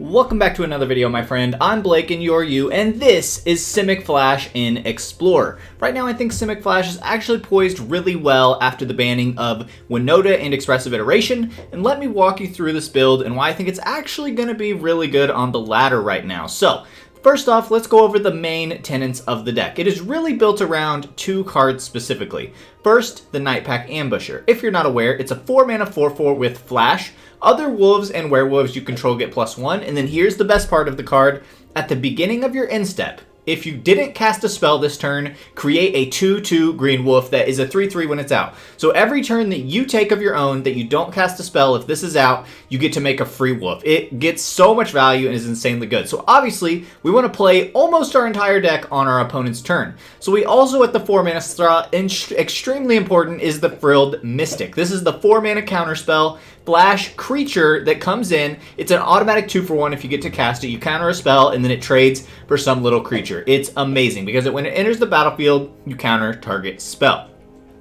Welcome back to another video, my friend. I'm Blake and you're you, and this is Simic Flash in Explorer. Right now I think Simic Flash is actually poised really well after the banning of Winota and Expressive Iteration, and let me walk you through this build and why I think it's actually going to be really good on the ladder right now. So, first off, let's go over the main tenets of the deck. It is really built around two cards specifically. First, the Nightpack Ambusher. If you're not aware, it's a 4-mana 4/4 with Flash. Other wolves and werewolves you control get +1, and then here's the best part of the card. At the beginning of your end step, if you didn't cast a spell this turn, create a 2/2 green wolf that is a 3/3 when it's out. So every turn that you take of your own that you don't cast a spell, if this is out, you get to make a free wolf. It gets so much value and is insanely good. So obviously, we want to play almost our entire deck on our opponent's turn. So we also, at the 4-mana slot, extremely important, is the Frilled Mystic. This is the 4-mana counter spell. Flash creature that comes in. It's an automatic 2-for-1 if you get to cast it. You counter a spell and then it trades for some little creature. It's amazing because when it enters the battlefield, you counter target spell.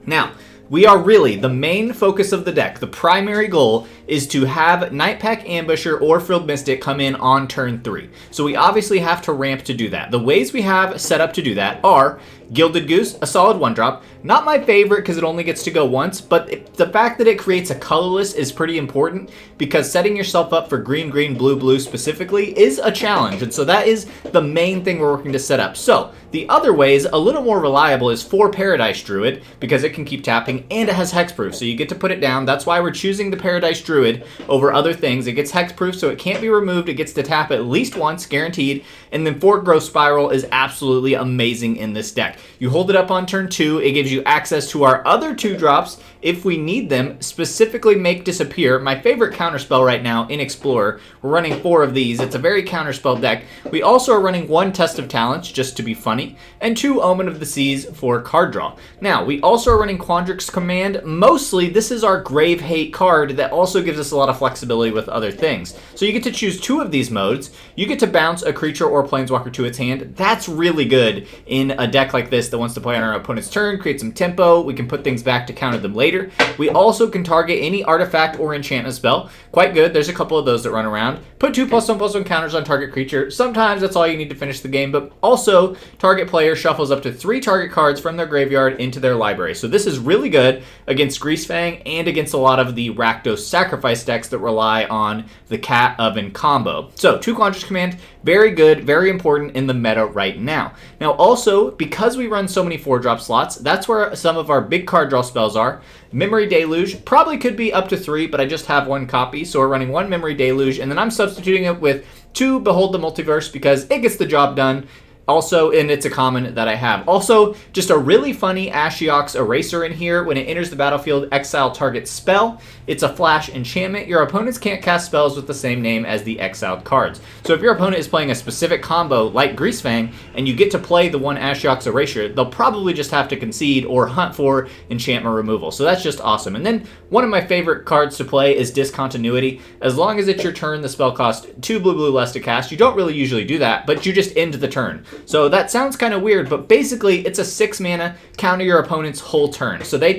Now, we are really, the main focus of the deck, the primary goal is to have Nightpack Ambusher or Frilled Mystic come in on turn 3. So we obviously have to ramp to do that. The ways we have set up to do that are Gilded Goose, a solid 1-drop. Not my favorite because it only gets to go once, but the fact that it creates a colorless is pretty important because setting yourself up for green, green, blue, blue specifically is a challenge. And so that is the main thing we're working to set up. So the other ways, a little more reliable, is 4 Paradise Druid because it can keep tapping and it has hexproof. So you get to put it down. That's why we're choosing the Paradise Druid over other things. It gets hexproof so it can't be removed. It gets to tap at least once, guaranteed. And then 4 Growth Spiral is absolutely amazing in this deck. You hold it up on turn 2, it gives you access to our other 2-drops if we need them, specifically Make Disappear, my favorite counterspell right now in Explorer. We're running 4 of these. It's a very counterspell deck. We also are running 1 Test of Talents, just to be funny, and 2 Omen of the Seas for card draw. Now, we also are running Quandrix Command. Mostly, this is our Grave Hate card that also gives us a lot of flexibility with other things. So you get to choose 2 of these modes. You get to bounce a creature or planeswalker to its hand. That's really good in a deck like this that wants to play on our opponent's turn, create some tempo. We can put things back to counter them later. We also can target any artifact or enchantment spell. Quite good. There's a couple of those that run around. Put 2 +1/+1 counters on target creature. Sometimes that's all you need to finish the game, but also target player shuffles up to 3 target cards from their graveyard into their library. So this is really good against Greasefang and against a lot of the Rakdos sacrifice decks that rely on the Cat Oven combo. So 2 Quandrix Command, very good, very important in the meta right now. Now also, because we run so many 4-drop slots, that's where some of our big card draw spells are. Memory Deluge probably could be up to 3, but I just have 1 copy, so we're running 1 Memory Deluge, and then I'm substituting it with 2 Behold the Multiverse because it gets the job done. Also, and it's a common that I have. Also, just a really funny Ashiok's Erasure in here. When it enters the battlefield, exile target spell. It's a flash enchantment. Your opponents can't cast spells with the same name as the exiled cards. So if your opponent is playing a specific combo like Greasefang, and you get to play the 1 Ashiok's Erasure, they'll probably just have to concede or hunt for enchantment removal. So that's just awesome. And then one of my favorite cards to play is Discontinuity. As long as it's your turn, the spell costs 2 blue, blue less to cast. You don't really usually do that, but you just end the turn. So that sounds kind of weird, but basically it's a 6-mana counter your opponent's whole turn. So they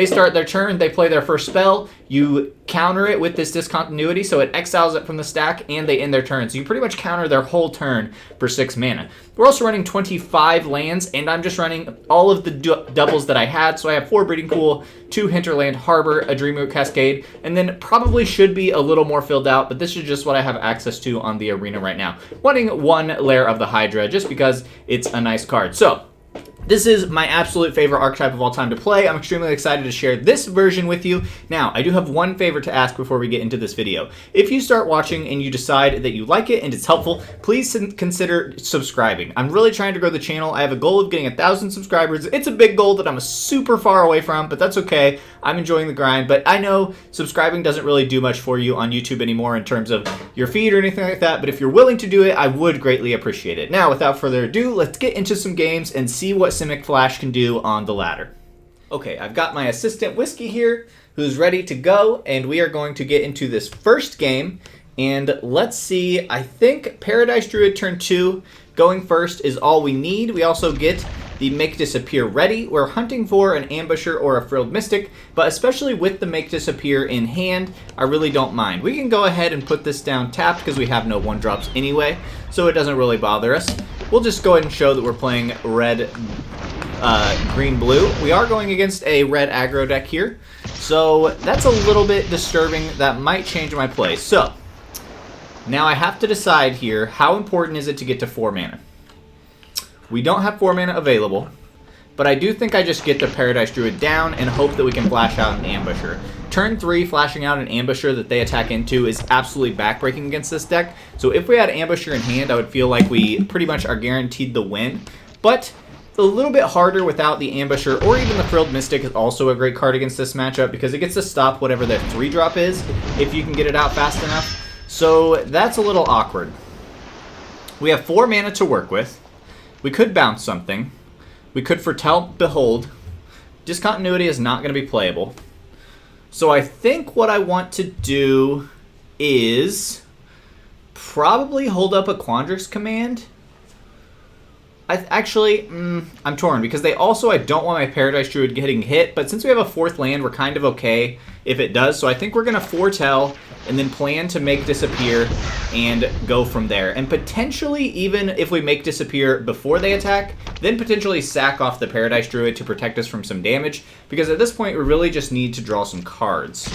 start their turn, they play their first spell, you counter it with this Discontinuity, so it exiles it from the stack, and they end their turn. So you pretty much counter their whole turn for 6 mana. We're also running 25 lands, and I'm just running all of the doubles that I had. So I have 4 Breeding Pool, 2 Hinterland Harbor, a Dreamroot Cascade, and then probably should be a little more filled out, but this is just what I have access to on the arena right now. Running 1 Lair of the Hydra, just because it's a nice card. So this is my absolute favorite archetype of all time to play. I'm extremely excited to share this version with you. Now, I do have one favor to ask before we get into this video. If you start watching and you decide that you like it and it's helpful, please consider subscribing. I'm really trying to grow the channel. I have a goal of getting 1,000 subscribers. It's a big goal that I'm super far away from, but that's okay. I'm enjoying the grind, but I know subscribing doesn't really do much for you on YouTube anymore in terms of your feed or anything like that, but if you're willing to do it, I would greatly appreciate it. Now, without further ado, let's get into some games and see what Simic Flash can do on the ladder. Okay, I've got my assistant Whiskey here who's ready to go, and we are going to get into this first game. And let's see, I think Paradise Druid turn 2 going first is all we need. We also get the Make Disappear ready. We're hunting for an Ambusher or a Frilled Mystic, but especially with the Make Disappear in hand, I really don't mind. We can go ahead and put this down tapped because we have no 1-drops anyway, so it doesn't really bother us. We'll just go ahead and show that we're playing red, green, blue. We are going against a red aggro deck here, so that's a little bit disturbing. That might change my play. So now I have to decide here, how important is it to get to 4 mana? We don't have 4 mana available, but I do think I just get the Paradise Druid down and hope that we can flash out an Ambusher. Turn 3, flashing out an Ambusher that they attack into is absolutely backbreaking against this deck. So if we had Ambusher in hand, I would feel like we pretty much are guaranteed the win. But it's a little bit harder without the Ambusher, or even the Frilled Mystic is also a great card against this matchup because it gets to stop whatever their 3-drop is if you can get it out fast enough. So that's a little awkward. We have 4 mana to work with. We could bounce something. We could foretell Behold. Discontinuity is not going to be playable. So I think what I want to do is probably hold up a Quandrix Command. I'm torn because I don't want my Paradise Druid getting hit, but since we have a 4th land, we're kind of okay if it does. So I think we're going to foretell and then plan to Make Disappear and go from there. And potentially, even if we Make Disappear before they attack, then potentially sack off the Paradise Druid to protect us from some damage, because at this point we really just need to draw some cards.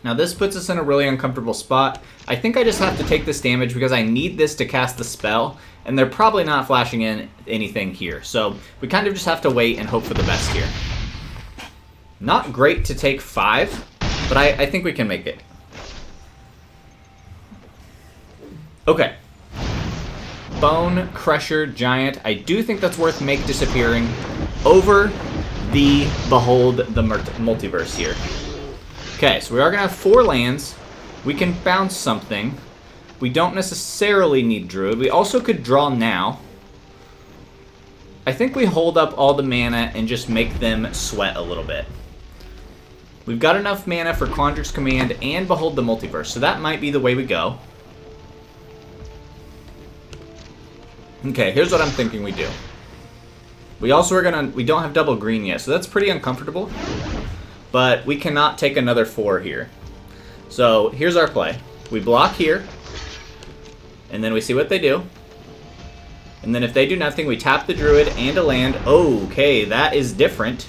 Now this puts us in a really uncomfortable spot. I think I just have to take this damage because I need this to cast the spell, and they're probably not flashing in anything here. So we kind of just have to wait and hope for the best here. Not great to take 5, but I think we can make it. Okay. Bone Crusher Giant. I do think that's worth Make Disappearing over the Behold the Multiverse here. Okay, so we are going to have 4 lands. We can bounce something. We don't necessarily need Druid. We also could draw now. I think we hold up all the mana and just make them sweat a little bit. We've got enough mana for Quandrix Command and Behold the Multiverse, so that might be the way we go. Okay, here's what I'm thinking we do. We don't have double green yet, so that's pretty uncomfortable. But we cannot take another 4 here. So here's our play. We block here, and then we see what they do. And then if they do nothing, we tap the Druid and a land. Okay, that is different.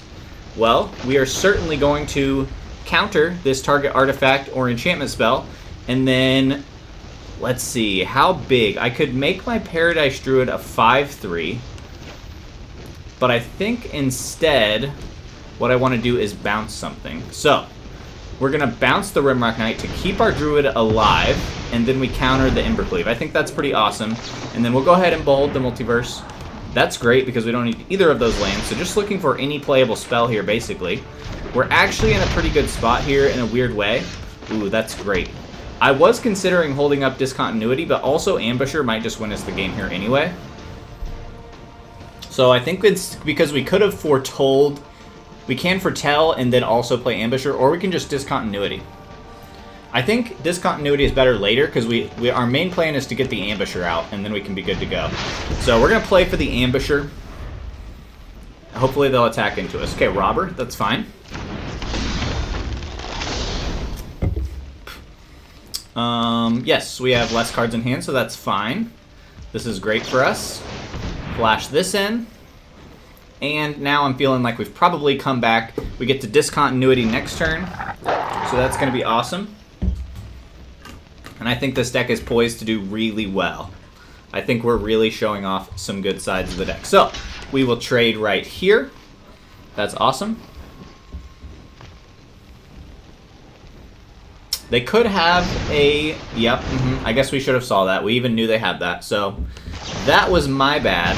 Well, we are certainly going to counter this target artifact or enchantment spell. And then, let's see, how big? I could make my Paradise Druid a 5/3. But I think instead, what I want to do is bounce something. So, we're going to bounce the Rimrock Knight to keep our Druid alive, and then we counter the Embercleave. I think that's pretty awesome. And then we'll go ahead and Behold the Multiverse. That's great because we don't need either of those lands, so just looking for any playable spell here, basically. We're actually in a pretty good spot here in a weird way. Ooh, that's great. I was considering holding up Discontinuity, but also Ambusher might just win us the game here anyway. So I think it's because we could have foretold. We can foretell and then also play Ambusher, or we can just Discontinuity. I think Discontinuity is better later because our main plan is to get the Ambusher out, and then we can be good to go. So we're going to play for the Ambusher. Hopefully they'll attack into us. Okay, Robber, that's fine. Yes, we have less cards in hand, so that's fine. This is great for us. Flash this in. And now I'm feeling like we've probably come back. We get to Discontinuity next turn, so that's going to be awesome. And I think this deck is poised to do really well. I think we're really showing off some good sides of the deck. So, we will trade right here. That's awesome. They could have a... Yep, I guess we should have saw that. We even knew they had that. So, that was my bad.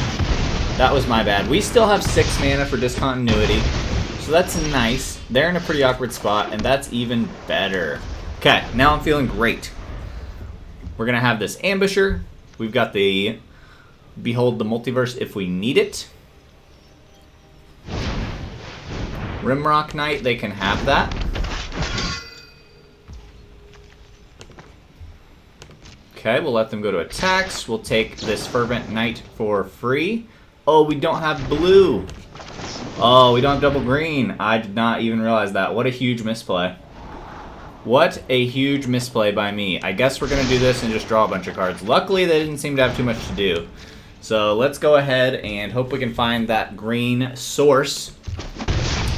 That was my bad. We still have 6 mana for Discontinuity. So that's nice. They're in a pretty awkward spot, and that's even better. Okay, now I'm feeling great. We're going to have this Ambusher. We've got the Behold the Multiverse if we need it. Rimrock Knight, they can have that. Okay, we'll let them go to attacks. We'll take this Fervent Knight for free. Oh, we don't have blue. Oh, we don't have double green. I did not even realize that. What a huge misplay. What a huge misplay by me. I guess we're going to do this and just draw a bunch of cards. Luckily, they didn't seem to have too much to do. So let's go ahead and hope we can find that green source.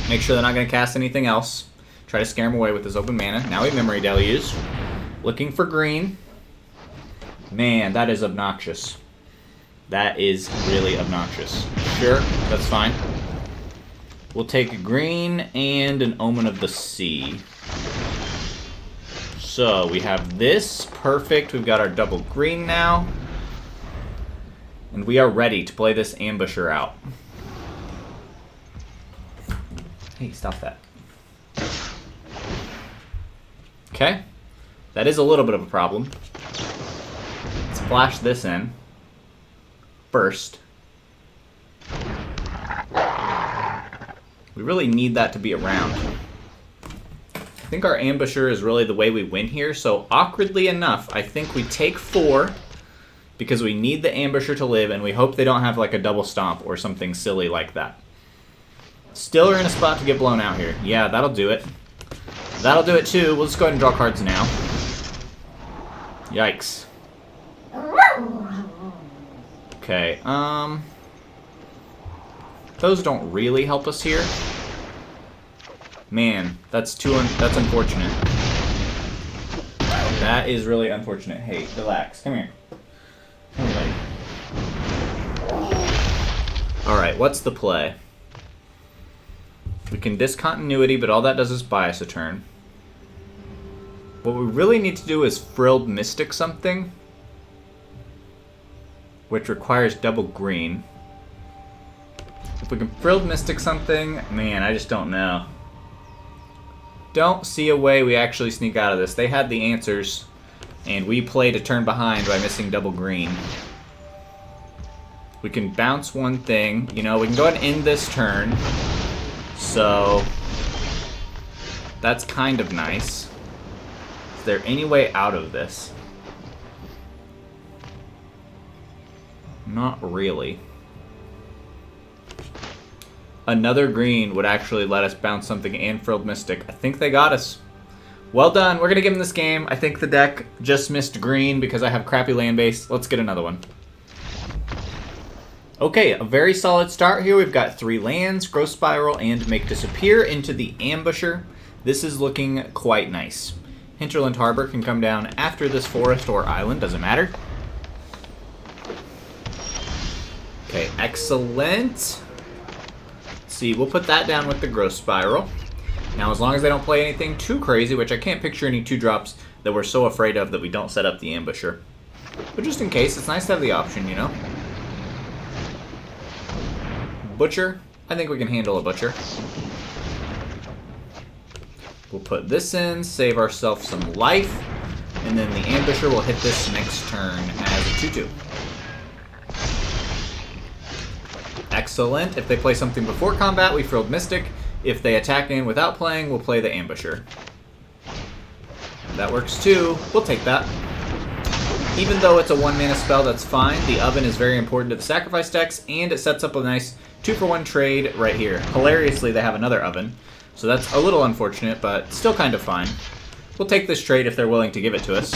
Make sure they're not going to cast anything else. Try to scare them away with this open mana. Now we Memory Deluge. Looking for green. Man, that is obnoxious. That is really obnoxious. Sure, that's fine. We'll take a green and an Omen of the Sea. So we have this. Perfect. We've got our double green now. And we are ready to play this Ambusher out. Hey, stop that. Okay. That is a little bit of a problem. Let's flash this in first. We really need that to be around. I think our Ambusher is really the way we win here, so awkwardly enough, I think we take 4 because we need the Ambusher to live, and we hope they don't have like a double stomp or something silly like that. Still are in a spot to get blown out here. Yeah, that'll do it. That'll do it too. We'll just go ahead and draw cards now. Yikes. Okay, those don't really help us here. Man, that's unfortunate. That is really unfortunate. Hey, relax. Come here. Come here, buddy. Alright, what's the play? We can Discontinuity, but all that does is buy us a turn. What we really need to do is Frilled Mystic something, which requires double green. If we can Frilled Mystic something, man, I just don't know. Don't see a way we actually sneak out of this. They had the answers, and we played a turn behind by missing double green. We can bounce one thing. You know, we can go ahead and end this turn. So, that's kind of nice. Is there any way out of this? Not really. Another green would actually let us bounce something and Frilled Mystic. I think they got us. Well done. We're going to give them this game. I think the deck just missed green because I have crappy land base. Let's get another one. Okay, a very solid start here. We've got 3 lands, Growth Spiral, and Make Disappear into the Ambusher. This is looking quite nice. Hinterland Harbor can come down after this forest or island. Doesn't matter. Okay, excellent. See, we'll put that down with the Growth Spiral. Now, as long as they don't play anything too crazy, which I can't picture any 2-drops that we're so afraid of that we don't set up the Ambusher. But just in case, it's nice to have the option, you know? Butcher. I think we can handle a Butcher. We'll put this in, save ourselves some life, and then the Ambusher will hit this next turn as a 2/2. Excellent. If they play something before combat, we Frilled Mystic. If they attack in without playing, we'll play the Ambusher. That works too. We'll take that. Even though it's a 1-mana spell, that's fine. The Oven is very important to the sacrifice decks, and it sets up a nice 2-for-1 trade right here. Hilariously, they have another Oven, so that's a little unfortunate, but still kind of fine. We'll take this trade if they're willing to give it to us.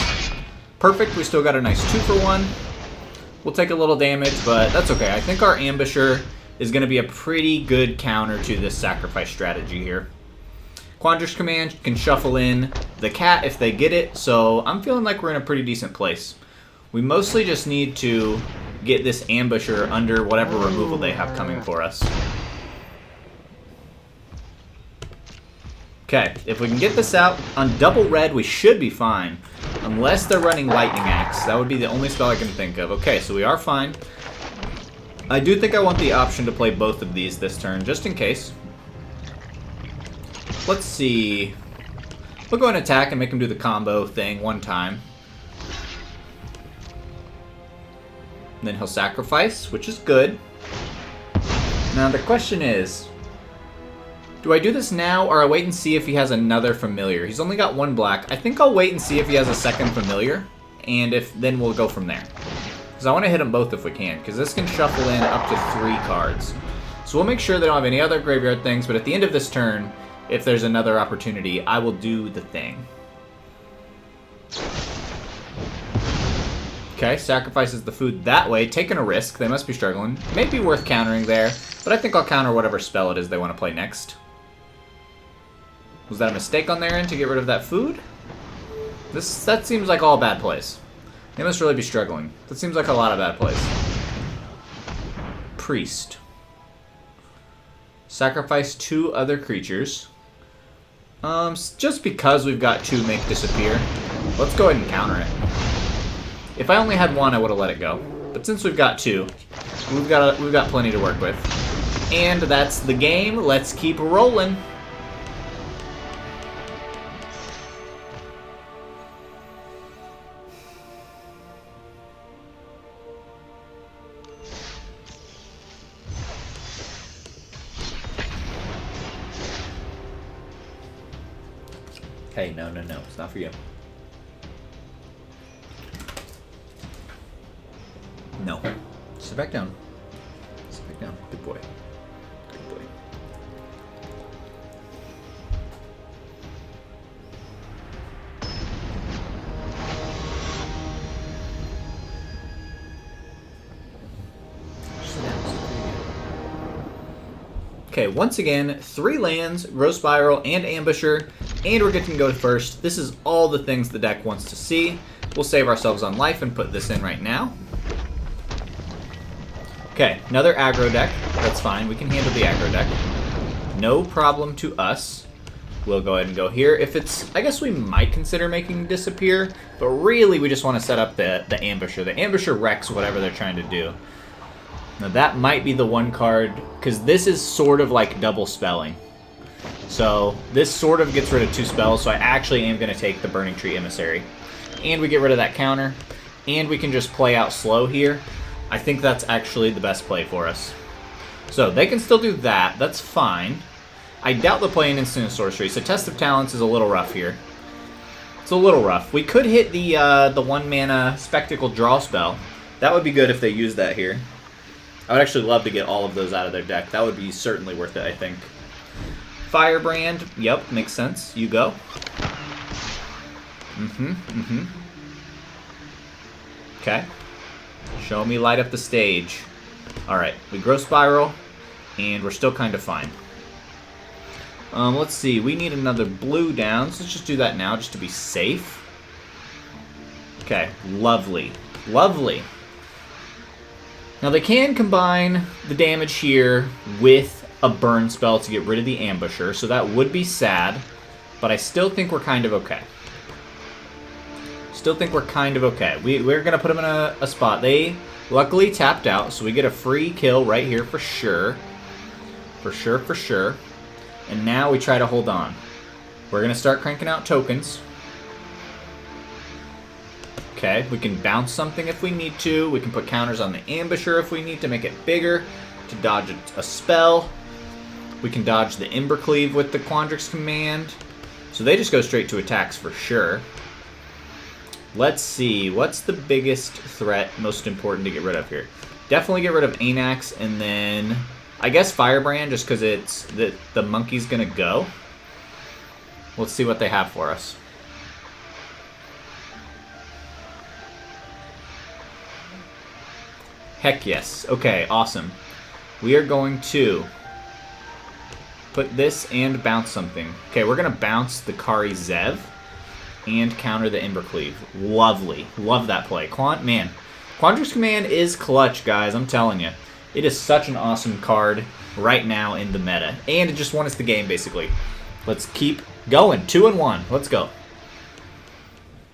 Perfect. We still got a nice 2-for-1. We'll take a little damage, but that's okay. I think our Ambusher is going to be a pretty good counter to this sacrifice strategy here. Quandrix Command can shuffle in the cat if they get it, so I'm feeling like we're in a pretty decent place. We mostly just need to get this Ambusher under whatever removal they have coming for us. Okay, if we can get this out on double red, we should be fine. Unless they're running Lightning Axe. That would be the only spell I can think of. Okay, so we are fine. I do think I want the option to play both of these this turn, just in case. Let's see. We'll go and attack and make him do the combo thing one time. And then he'll sacrifice, which is good. Now the question is, do I do this now, or I wait and see if he has another familiar? He's only got 1 black. I think I'll wait and see if he has a second familiar, and then we'll go from there. Because I want to hit them both if we can, because this can shuffle in up to 3 cards. So we'll make sure they don't have any other graveyard things, but at the end of this turn, if there's another opportunity, I will do the thing. Okay, sacrifices the food that way, taking a risk. They must be struggling. May be worth countering there, but I think I'll counter whatever spell it is they want to play next. Was that a mistake on their end to get rid of that food? That seems like all bad plays. They must really be struggling. That seems like a lot of bad plays. Priest. Sacrifice 2 other creatures. Just because we've got 2 make disappear, let's go ahead and counter it. If I only had 1, I would have let it go. But since we've got 2, we've got plenty to work with. And that's the game. Let's keep rolling. Hey, no, it's not for you. No. Sit back down. Sit back down. Good boy. Good boy. Sit down. Okay, once again, 3 lands, Growth Spiral, and Ambusher, and we're getting to go first. This is all the things the deck wants to see. We'll save ourselves on life and put this in right now. Okay, another aggro deck. That's fine. We can handle the aggro deck. No problem to us. We'll go ahead and go here. If it's, I guess we might consider making disappear, but really we just want to set up the Ambusher. The Ambusher wrecks whatever they're trying to do. Now that might be the one card, because this is sort of like double spelling. So this sort of gets rid of 2 spells, so I actually am going to take the Burning Tree Emissary. And we get rid of that counter, and we can just play out slow here. I think that's actually the best play for us. So they can still do that. That's fine. I doubt they'll play an instant sorcery, so Test of Talents is a little rough here. It's a little rough. We could hit the 1-mana Spectacle draw spell. That would be good if they use that here. I would actually love to get all of those out of their deck. That would be certainly worth it, I think. Firebrand. Yep, makes sense. You go. Okay. Show me light up the stage. Alright, we Growth Spiral, and we're still kind of fine. Let's see, we need another blue down, so let's just do that now, just to be safe. Okay, lovely. Lovely. Now they can combine the damage here with a burn spell to get rid of the Ambusher, so that would be sad, but I still think we're kind of okay. Still think we're kind of okay. We're going to put them in a spot. They luckily tapped out, so we get a free kill right here for sure. For sure, for sure. And now we try to hold on. We're going to start cranking out tokens. Okay, we can bounce something if we need to. We can put counters on the Ambusher if we need to make it bigger, to dodge a spell. We can dodge the Embercleave with the Quandrix Command. So they just go straight to attacks for sure. Let's see, what's the biggest threat, most important to get rid of here? Definitely get rid of Anax, and then I guess Firebrand, just because it's the monkey's gonna go. Let's see what they have for us. Heck yes. Okay, awesome. We are going to put this and bounce something. Okay, we're gonna bounce the Kari Zev and counter the Embercleave. Lovely. Love that play. Man, Quandrix Command is clutch, guys. I'm telling you. It is such an awesome card right now in the meta. And it just won us the game, basically. Let's keep going. 2-1. Let's go.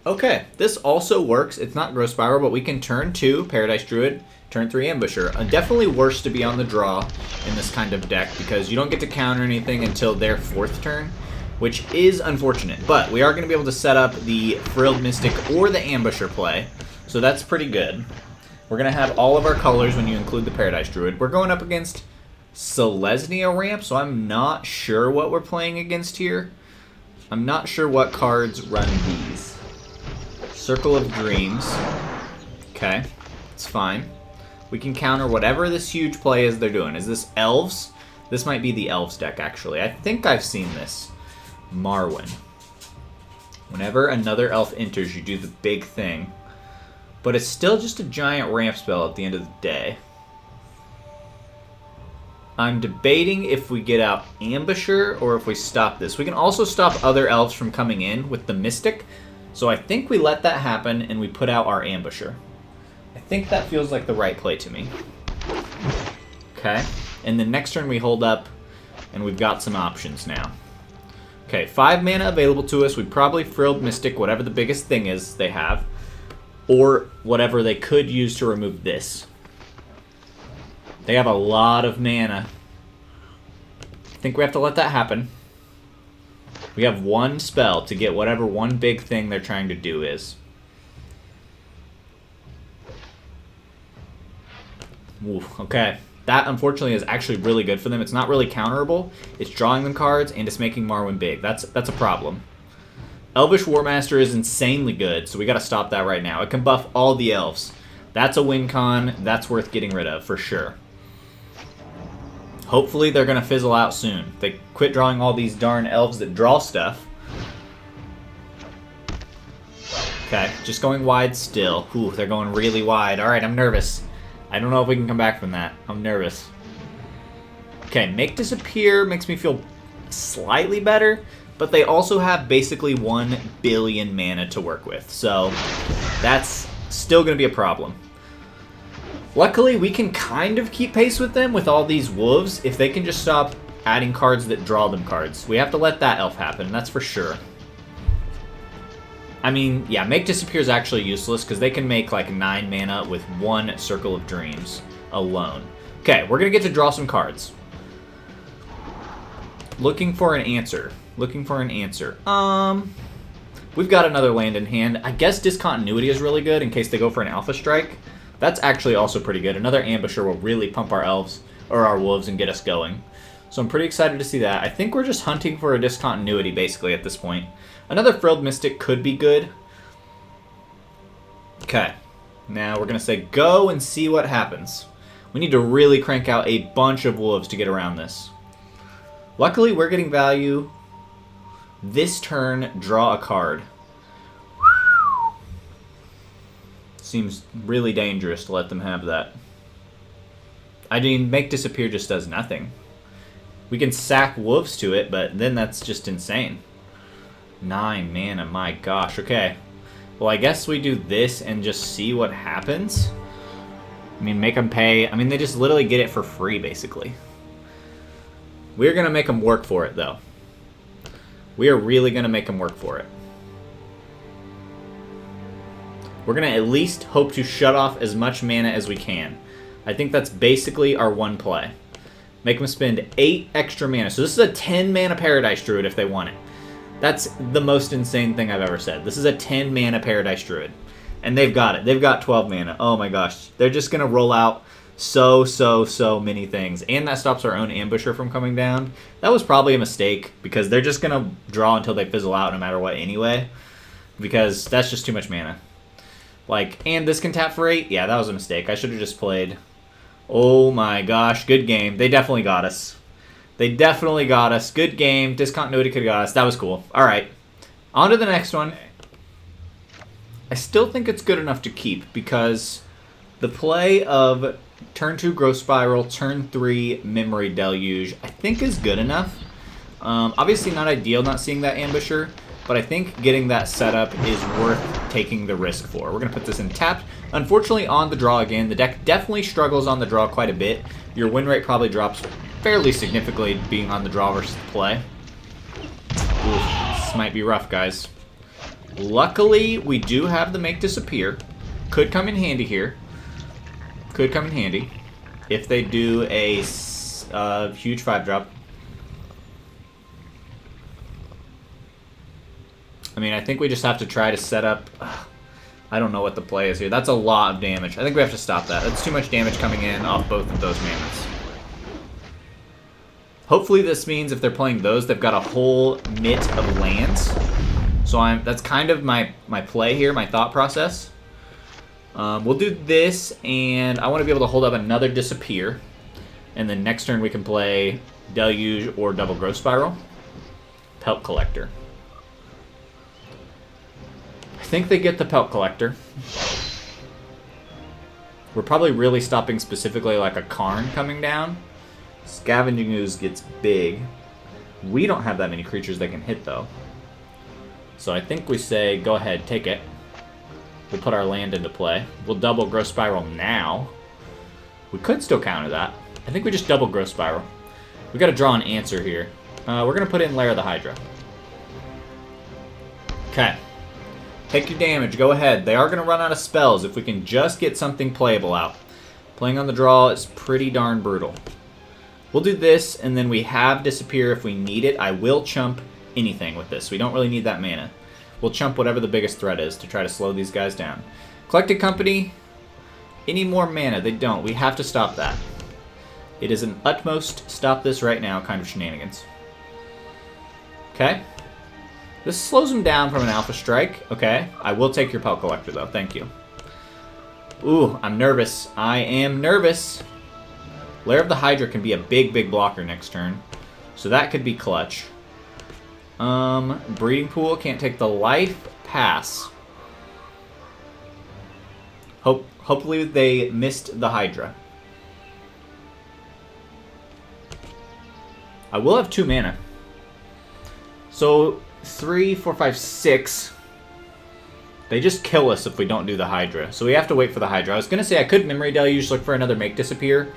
Okay, this also works. It's not Growth Spiral, but we can turn 2 Paradise Druid, turn 3 Ambusher. Definitely worse to be on the draw in this kind of deck because you don't get to counter anything until their 4th turn, which is unfortunate. But we are going to be able to set up the Frilled Mystic or the Ambusher play, so that's pretty good. We're going to have all of our colors when you include the Paradise Druid. We're going up against Selesnya Ramp, so I'm not sure what we're playing against here. I'm not sure what cards run these. Circle of Dreams. Okay. It's fine. We can counter whatever this huge play is they're doing. Is this elves? This might be the elves deck, actually. I think I've seen this. Marwyn. Whenever another elf enters, you do the big thing. But it's still just a giant ramp spell at the end of the day. I'm debating if we get out Ambusher or if we stop this. We can also stop other elves from coming in with the Mystic. So I think we let that happen and we put out our Ambusher. I think that feels like the right play to me. Okay. And then next turn we hold up and we've got some options now. Okay, 5 mana available to us. We'd probably Frilled Mystic, whatever the biggest thing is they have. Or whatever they could use to remove this. They have a lot of mana. I think we have to let that happen. We have one spell to get whatever one big thing they're trying to do is. Ooh, okay. That, unfortunately, is actually really good for them. It's not really counterable. It's drawing them cards, and it's making Marwyn big. That's a problem. Elvish Warmaster is insanely good, so we got to stop that right now. It can buff all the elves. That's a win con. That's worth getting rid of, for sure. Hopefully, they're going to fizzle out soon. They quit drawing all these darn elves that draw stuff. Okay, just going wide still. Ooh, they're going really wide. All right, I'm nervous. I don't know if we can come back from that. I'm nervous. Okay, Make Disappear makes me feel slightly better, but they also have basically 1 billion mana to work with, so that's still going to be a problem. Luckily, we can kind of keep pace with them with all these wolves if they can just stop adding cards that draw them cards. We have to let that elf happen, that's for sure. I mean, yeah, Make Disappear is actually useless because they can make like 9 mana with 1 Circle of Dreams alone. Okay, we're going to get to draw some cards. Looking for an answer. Looking for an answer. We've got another land in hand. I guess Discontinuity is really good in case they go for an Alpha Strike. That's actually also pretty good. Another Ambusher will really pump our elves or our wolves and get us going. So I'm pretty excited to see that. I think we're just hunting for a Discontinuity basically at this point. Another Frilled Mystic could be good. Okay. Now we're going to say go and see what happens. We need to really crank out a bunch of wolves to get around this. Luckily, we're getting value. This turn, draw a card. Seems really dangerous to let them have that. I mean, Make Disappear just does nothing. We can sack wolves to it, but then that's just insane. 9 mana, my gosh. Okay. Well, I guess we do this and just see what happens. I mean, make them pay. I mean, they just literally get it for free, basically. We're going to make them work for it, though. We are really going to make them work for it. We're going to at least hope to shut off as much mana as we can. I think that's basically our one play. Make them spend 8 extra mana. So this is a 10 mana Paradise Druid if they want it. That's the most insane thing I've ever said. This is a 10 mana Paradise Druid. And they've got it. They've got 12 mana. Oh my gosh. They're just going to roll out so many things. And that stops our own Ambusher from coming down. That was probably a mistake because they're just going to draw until they fizzle out no matter what anyway. Because that's just too much mana. Like, and this can tap for 8? Yeah, that was a mistake. I should have just played. Oh my gosh. Good game. They definitely got us. They definitely got us. Good game. Discontinuity could have got us. That was cool. All right. On to the next one. I still think it's good enough to keep because the play of turn 2 Growth Spiral, turn 3 Memory Deluge, I think is good enough. Obviously not ideal not seeing that Ambusher, but I think getting that setup is worth taking the risk for. We're going to put this in tapped. Unfortunately, on the draw again, the deck definitely struggles on the draw quite a bit. Your win rate probably drops fairly significantly being on the draw versus the play. Ooh, this might be rough, guys. Luckily, we do have the Make Disappear. Could come in handy here. Could come in handy if they do a huge 5-drop. I mean, I think we just have to try to set up... I don't know what the play is here. That's a lot of damage. I think we have to stop that. That's too much damage coming in off both of those manas. Hopefully this means if they're playing those, they've got a whole mitt of lands. So that's kind of my play here, my thought process. We'll do this, and I want to be able to hold up another Disappear. And then next turn we can play Deluge or Double Growth Spiral. Pelt Collector. I think they get the Pelt Collector. We're probably really stopping specifically like a Karn coming down. Scavenging Ooze gets big. We don't have that many creatures that can hit, though. So I think we say, go ahead, take it. We'll put our land into play. We'll double Growth Spiral now. We could still counter that. I think we just double Growth Spiral. We got to draw an answer here. We're going to put in Lair of the Hydra. Okay. Take your damage. Go ahead. They are going to run out of spells if we can just get something playable out. Playing on the draw is pretty darn brutal. We'll do this, and then we have Disappear if we need it. I will chump anything with this. We don't really need that mana. We'll chump whatever the biggest threat is to try to slow these guys down. Collected Company, any more mana? They don't. We have to stop that. It is an utmost stop this right now kind of shenanigans. Okay. This slows them down from an Alpha Strike. Okay. I will take your Pelt Collector, though. Thank you. Ooh, I'm nervous. I am nervous. Lair of the Hydra can be a big, big blocker next turn. So that could be clutch. Breeding Pool can't take the life. Pass. Hopefully they missed the Hydra. I will have 2 mana. So 3, 4, 5, 6. They just kill us if we don't do the Hydra. So we have to wait for the Hydra. I was going to say I could Memory Deluge, look for another Make Disappear,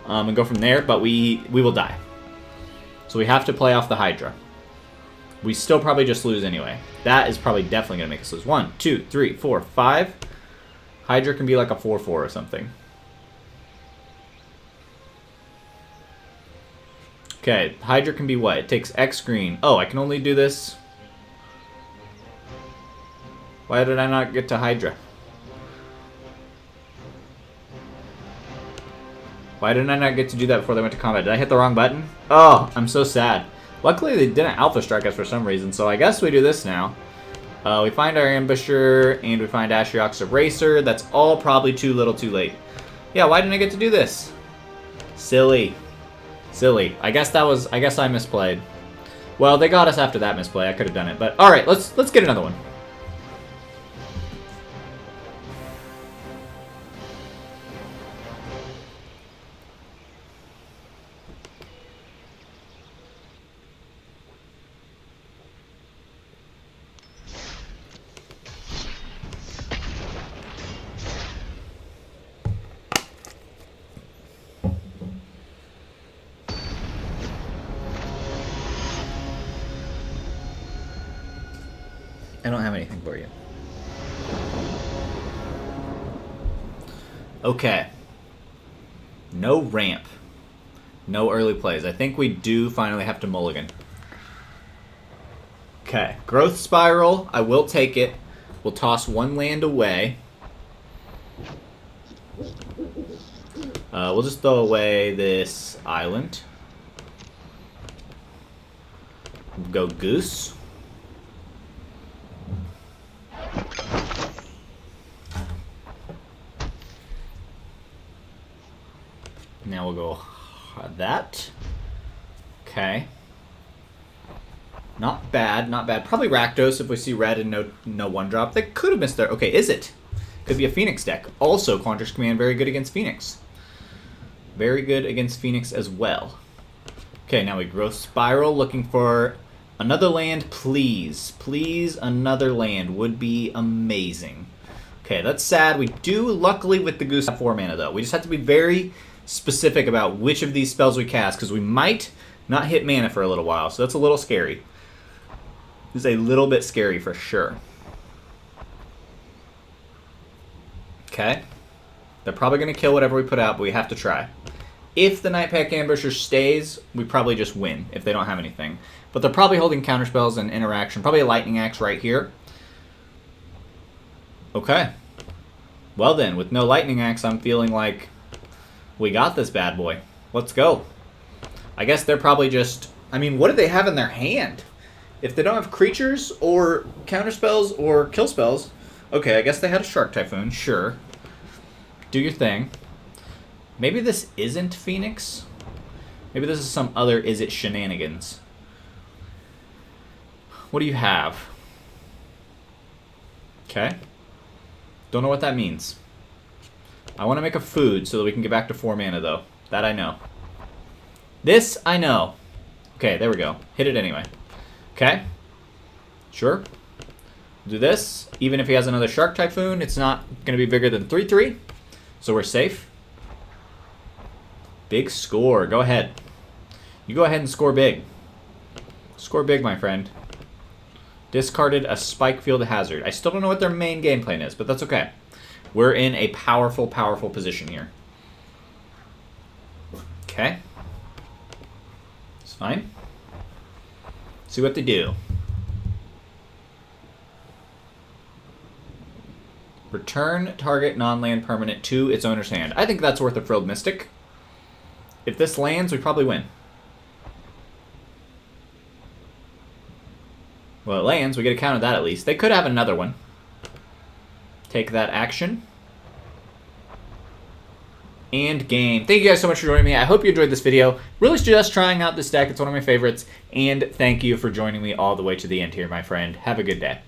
and go from there, but we will die. So we have to play off the Hydra. We still probably just lose anyway. That is probably definitely going to make us lose. 1, 2, 3, 4, 5. Hydra can be like a 4/4 or something. Okay, Hydra can be what? It takes X green. Oh, I can only do this. Why did I not get to Hydra? Why did I not get to do that before they went to combat? Did I hit the wrong button? Oh, I'm so sad. Luckily, they didn't Alpha Strike us for some reason, so I guess we do this now. We find our Ambusher, and we find Ashiok's Erasure. That's all probably too little too late. Yeah, why didn't I get to do this? Silly. Silly. I guess I misplayed. Well, they got us after that misplay. I could have done it, but alright, let's get another one. I don't have anything for you. Okay. No ramp. No early plays. I think we do finally have to mulligan. Okay. Growth Spiral. I will take it. We'll toss 1 land away. We'll just throw away this island. Go Goose. Now we'll go that. Okay. Not bad, not bad. Probably Rakdos if we see red and no 1-drop. They could have missed there. Okay, is it? Could be a Phoenix deck. Also, Quandrix Command, very good against Phoenix. Very good against Phoenix as well. Okay, now we Growth Spiral, looking for another land, please. Please, another land would be amazing. Okay, that's sad. We do, luckily, with the Goose, have 4 mana, though. We just have to be very specific about which of these spells we cast, because we might not hit mana for a little while, so that's a little scary. This is a little bit scary for sure. Okay. They're probably going to kill whatever we put out, but we have to try. If the Nightpack Ambusher stays, we probably just win if they don't have anything. But they're probably holding counterspells and interaction. Probably a Lightning Axe right here. Okay. Well then, with no Lightning Axe, I'm feeling like we got this bad boy. Let's go. I guess they're probably just... I mean, what do they have in their hand? If they don't have creatures or counterspells or kill spells... Okay, I guess they had a Shark Typhoon, sure. Do your thing. Maybe this isn't Phoenix. Maybe this is some other is it shenanigans. What do you have? Okay. Don't know what that means. I want to make a food so that we can get back to 4 mana, though. That I know. This I know. Okay, there we go. Hit it anyway. Okay. Sure. Do this. Even if he has another Shark Typhoon, it's not going to be bigger than 3/3. So we're safe. Big score. Go ahead. You go ahead and score big. Score big, my friend. Discarded a Spike Field Hazard. I still don't know what their main game plan is, but that's okay. We're in a powerful, powerful position here. Okay. It's fine. See what they do. Return target non-land permanent to its owner's hand. I think that's worth a Frilled Mystic. If this lands, we probably win. Well, it lands. We get a count of that at least. They could have another one. Take that action. And game. Thank you guys so much for joining me. I hope you enjoyed this video. Really just trying out this deck. It's one of my favorites. And thank you for joining me all the way to the end here, my friend. Have a good day.